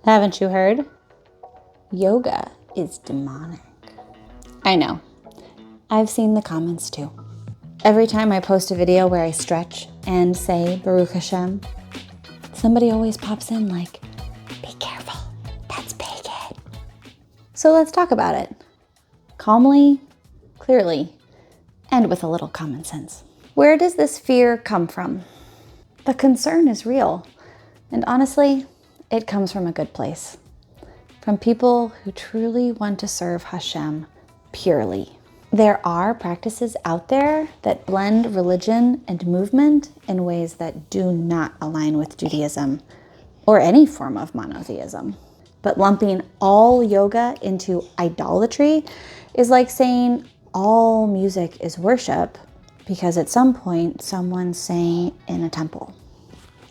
Haven't you heard? Yoga is demonic. I know. I've seen the comments too. Every time I post a video where I stretch and say Baruch Hashem, somebody always pops in like, be careful, that's pagan. So let's talk about it. Calmly, clearly, and with a little common sense. Where does this fear come from? The concern is real. And honestly, it comes from a good place. From people who truly want to serve Hashem purely. There are practices out there that blend religion and movement in ways that do not align with Judaism or any form of monotheism. But lumping all yoga into idolatry is like saying all music is worship because at some point someone sang in a temple.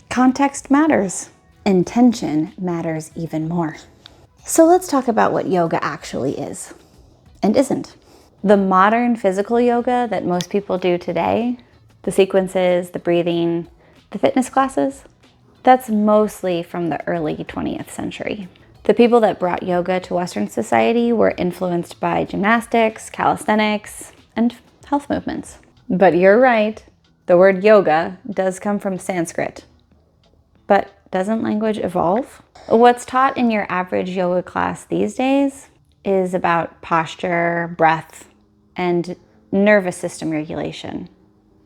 Context matters. Intention matters even more. So let's talk about what yoga actually is and isn't. The modern physical yoga that most people do today, the sequences, the breathing, the fitness classes, that's mostly from the early 20th century. The people that brought yoga to Western society were influenced by gymnastics, calisthenics, and health movements. But you're right, the word yoga does come from Sanskrit. But doesn't language evolve? What's taught in your average yoga class these days is about posture, breath, and nervous system regulation,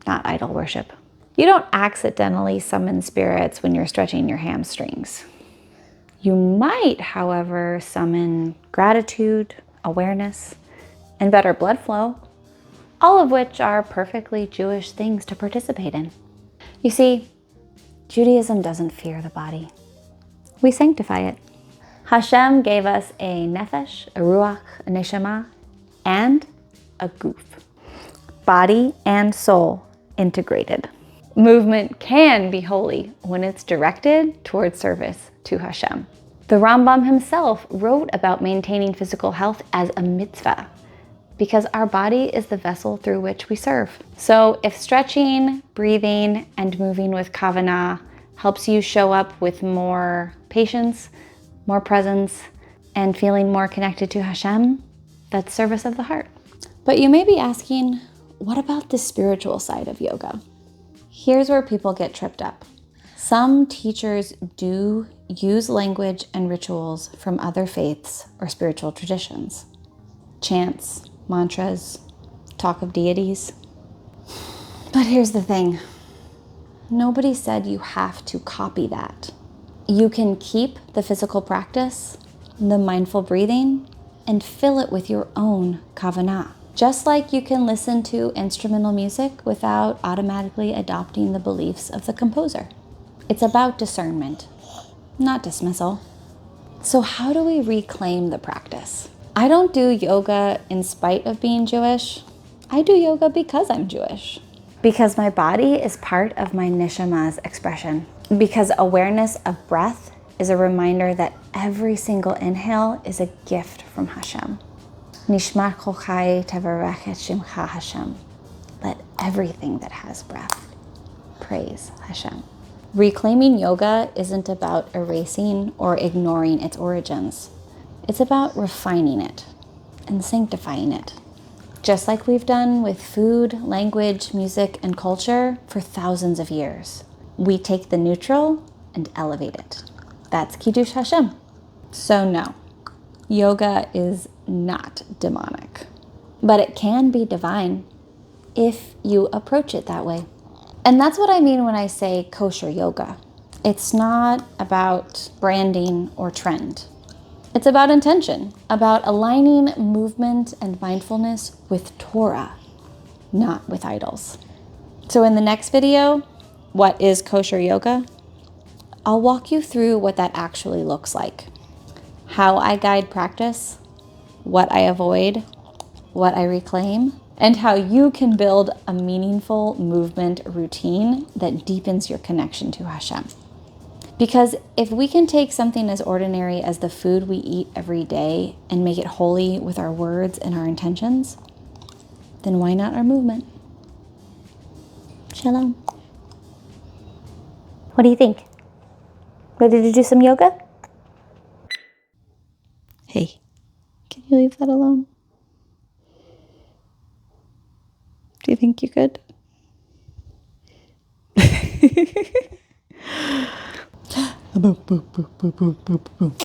not idol worship. You don't accidentally summon spirits when you're stretching your hamstrings. You might, however, summon gratitude, awareness, and better blood flow, all of which are perfectly Jewish things to participate in. You see, Judaism doesn't fear the body. We sanctify it. Hashem gave us a nefesh, a ruach, a neshama, and a guf. Body and soul integrated. Movement can be holy when it's directed towards service to Hashem. The Rambam himself wrote about maintaining physical health as a mitzvah because our body is the vessel through which we serve. So if stretching, breathing, and moving with kavanah helps you show up with more patience, more presence, and feeling more connected to Hashem, that's service of the heart. But you may be asking, what about the spiritual side of yoga? Here's where people get tripped up. Some teachers do use language and rituals from other faiths or spiritual traditions. Chants, mantras, talk of deities. But here's the thing. Nobody said you have to copy that. You can keep the physical practice, the mindful breathing, and fill it with your own kavanah. Just like you can listen to instrumental music without automatically adopting the beliefs of the composer. It's about discernment, not dismissal. So how do we reclaim the practice? I don't do yoga in spite of being Jewish. I do yoga because I'm Jewish. Because my body is part of my neshama's expression. Because awareness of breath is a reminder that every single inhale is a gift from Hashem. Nishmat kol chai tevarech et shimcha Hashem. Let everything that has breath praise Hashem. Reclaiming yoga isn't about erasing or ignoring its origins. It's about refining it and sanctifying it. Just like we've done with food, language, music, and culture for thousands of years. We take the neutral and elevate it. That's Kiddush Hashem. So no, yoga is not demonic, but it can be divine if you approach it that way. And that's what I mean when I say kosher yoga. It's not about branding or trend. It's about intention, about aligning movement and mindfulness with Torah, not with idols. So in the next video, what is kosher yoga? I'll walk you through what that actually looks like, how I guide practice, what I avoid, what I reclaim, and how you can build a meaningful movement routine that deepens your connection to Hashem. Because if we can take something as ordinary as the food we eat every day and make it holy with our words and our intentions, then why not our movement? Shalom. What do you think? Ready to do some yoga? Hey, can you leave that alone? Do you think you could? Boop, boop, boop, boop, boop, boop, boop.